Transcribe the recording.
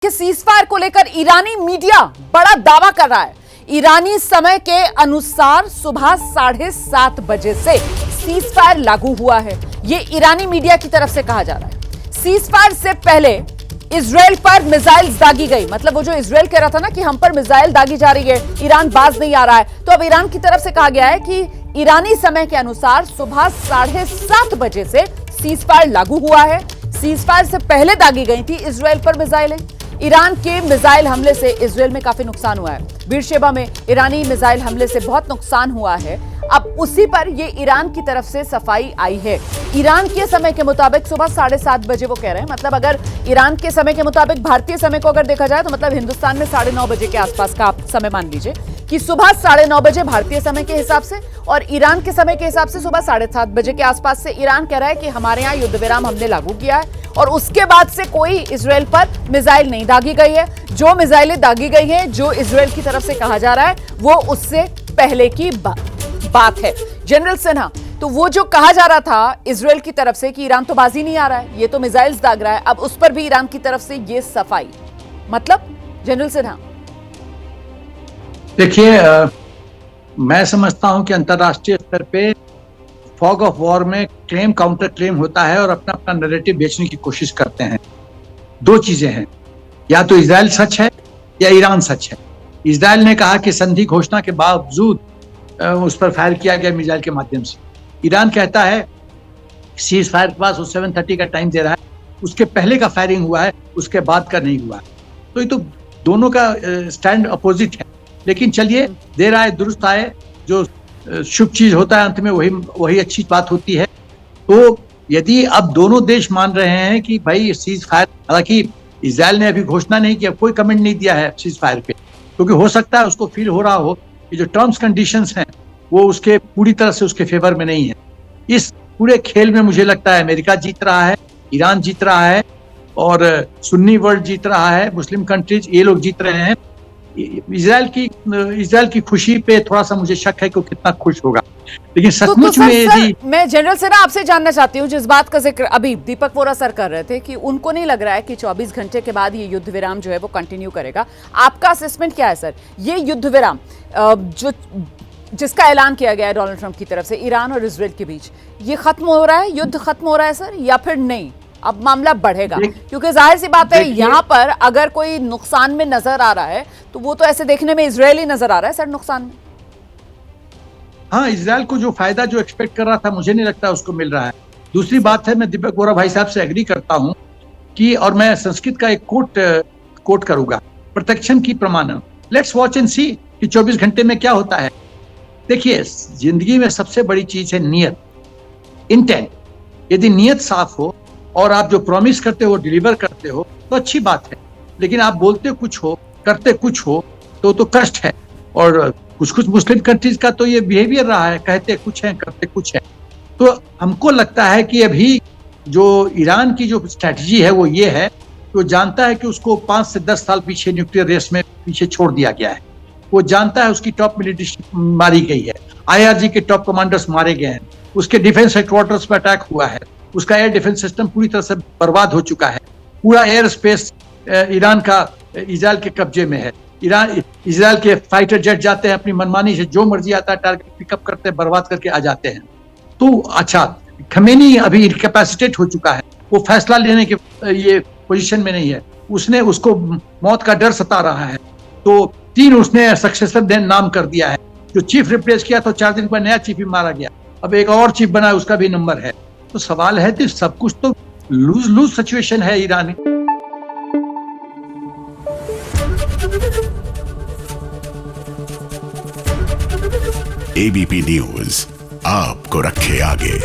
कि सीजफायर को लेकर ईरानी मीडिया बड़ा दावा कर रहा है। ईरानी समय के अनुसार सुबह 7:30 बजे से सीजफायर लागू हुआ है। यह ईरानी मीडिया की तरफ से कहा जा रहा है। सीजफायर से पहले इजराइल पर मिसाइल्स दागी गई, मतलब वो जो इजराइल कह रहा था ना कि हम पर मिसाइल दागी जा रही है, ईरान बाज नहीं आ रहा है, तो अब ईरान की तरफ से कहा गया है कि ईरानी समय के अनुसार सुबह 7:30 बजे से सीजफायर लागू हुआ है। सीजफायर से पहले दागी गई थी इजराइल पर मिसाइलें। ईरान के मिसाइल हमले से इजराइल में काफी नुकसान हुआ है। बीरशेबा में ईरानी मिसाइल हमले से बहुत नुकसान हुआ है। अब उसी पर ये ईरान की तरफ से सफाई आई है। ईरान के समय के मुताबिक सुबह 7:30 बजे वो कह रहे हैं, मतलब अगर ईरान के समय के मुताबिक भारतीय समय को अगर देखा जाए तो मतलब हिंदुस्तान में 9:30 बजे के आसपास का आप समय मान लीजिए कि सुबह 9:30 बजे भारतीय समय के हिसाब से और ईरान के समय के हिसाब से सुबह 7:30 बजे के आसपास से ईरान कह रहा है कि हमारे यहाँ युद्ध विराम हमने लागू किया है और उसके बाद से कोई इजराइल पर मिसाइल नहीं दागी गई है। जो मिसाइलें दागी गई हैं, जो इजराइल की तरफ से कहा जा रहा है, वो उससे पहले की बात है। जनरल सिन्हा, तो वो जो कहा जा रहा था इजराइल की तरफ से कि ईरान तो बाजी नहीं आ रहा है, ये तो मिसाइल्स दाग रहा है, अब उस पर भी ईरान की तरफ से ये सफाई, मतलब जनरल सिन्हा। देखिए, मैं समझता हूं कि अंतर्राष्ट्रीय स्तर पे फॉग ऑफ वॉर में क्लेम काउंटर क्लेम होता है और अपना अपना नैरेटिव बेचने की कोशिश करते हैं। दो चीजें हैं, या तो इजराइल सच है या ईरान सच है। इजराइल ने कहा कि संधि घोषणा के बावजूद उस पर फायर किया गया मिसाइल के माध्यम से। ईरान कहता है सीज फायर के पास 7:30 का टाइम दे रहा है, उसके पहले का फायरिंग हुआ है, उसके बाद का नहीं हुआ है। तो ये तो दोनों का स्टैंड अपोजिट है। लेकिन चलिए, देर आए दुरुस्त आए, जो शुभ चीज होता है अंत में वही अच्छी बात होती है। तो यदि अब दोनों देश मान रहे हैं कि भाई सीज फायर, हालांकि इजराइल ने अभी घोषणा नहीं किया, कोई कमेंट नहीं दिया है सीज फायर पे, क्योंकि हो सकता है उसको फील हो रहा हो कि जो टर्म्स कंडीशंस हैं वो उसके पूरी तरह से उसके फेवर में नहीं है। इस पूरे खेल में मुझे लगता है अमेरिका जीत रहा है, ईरान जीत रहा है और सुन्नी वर्ल्ड जीत रहा है, मुस्लिम कंट्रीज ये लोग जीत रहे हैं। इजराइल की खुशी पे थोड़ा सा मुझे शक है कि वो कितना खुश होगा। लेकिन सचमुच में यदि मैं जनरल सिन्हा आपसे जानना चाहती हूँ, जिस बात का जिक्र अभी दीपक वोरा सर कर रहे थे कि उनको नहीं लग रहा है कि 24 घंटे के बाद ये युद्ध विराम जो है वो कंटिन्यू करेगा, आपका असेसमेंट क्या है सर? ये युद्ध विराम जिसका ऐलान किया गया है डोनाल्ड ट्रंप की तरफ से ईरान और इजराइल के बीच, ये खत्म हो रहा है, युद्ध खत्म हो रहा है सर, या फिर नहीं अब मामला बढ़ेगा? क्योंकि जाहिर सी बात है यहाँ पर अगर कोई नुकसान में नजर आ रहा है तो वो तो ऐसे देखने में इजराइल ही नजर आ रहा है सर नुकसान में। हाँ, इजराइल को जो फायदा जो एक्सपेक्ट कर रहा था, मुझे नहीं लगता उसको मिल रहा है। दूसरी बात है, मैं दीपक वोरा भाई साहब से एग्री करता हूँ कि, और मैं संस्कृत का एक कोट करूंगा, प्रत्यक्षम की प्रमाणम, लेट्स वॉच एंड सी कि 24 घंटे में क्या होता है। देखिए, जिंदगी में सबसे बड़ी चीज है नियत, इंटेंट। यदि नियत साफ हो और आप जो प्रॉमिस करते हो डिलीवर करते हो तो अच्छी बात है। लेकिन आप बोलते कुछ हो करते कुछ हो तो कष्ट है। और कुछ मुस्लिम कंट्रीज का तो ये बिहेवियर रहा है, कहते कुछ है करते कुछ है। तो हमको लगता है कि अभी जो ईरान की जो स्ट्रैटेजी है वो ये है कि वो जानता है कि उसको 5 से 10 साल पीछे न्यूक्लियर रेस में पीछे छोड़ दिया गया है। वो जानता है उसकी टॉप मिलिट्री मारी गई है, IRG के टॉप कमांडर्स मारे गए हैं, उसके डिफेंस हेडक्वार्टर्स पर अटैक हुआ है, उसका एयर डिफेंस सिस्टम पूरी तरह से बर्बाद हो चुका है, पूरा एयर स्पेस ईरान का इजराइल के कब्जे में है। इजराइल के फाइटर जेट जाते हैं अपनी मनमानी से, जो मर्जी आता है टारगेट पिकअप करते हैं, बर्बाद करके आ जाते हैं। तो अच्छा, खमेनी अभी इनकैपेसिटेट हो चुका है, वो फैसला लेने के ये पोजीशन में नहीं है, उसको मौत का डर सता रहा है। तो 3 उसने सक्सेसर नाम कर दिया है। जो चीफ रिप्लेस किया तो 4 दिन बाद नया चीफ ही मारा गया, अब एक और चीफ बना, उसका भी नंबर है। तो सवाल है कि सब कुछ तो लूज सिचुएशन है ईरान। ABP न्यूज आपको रखे आगे।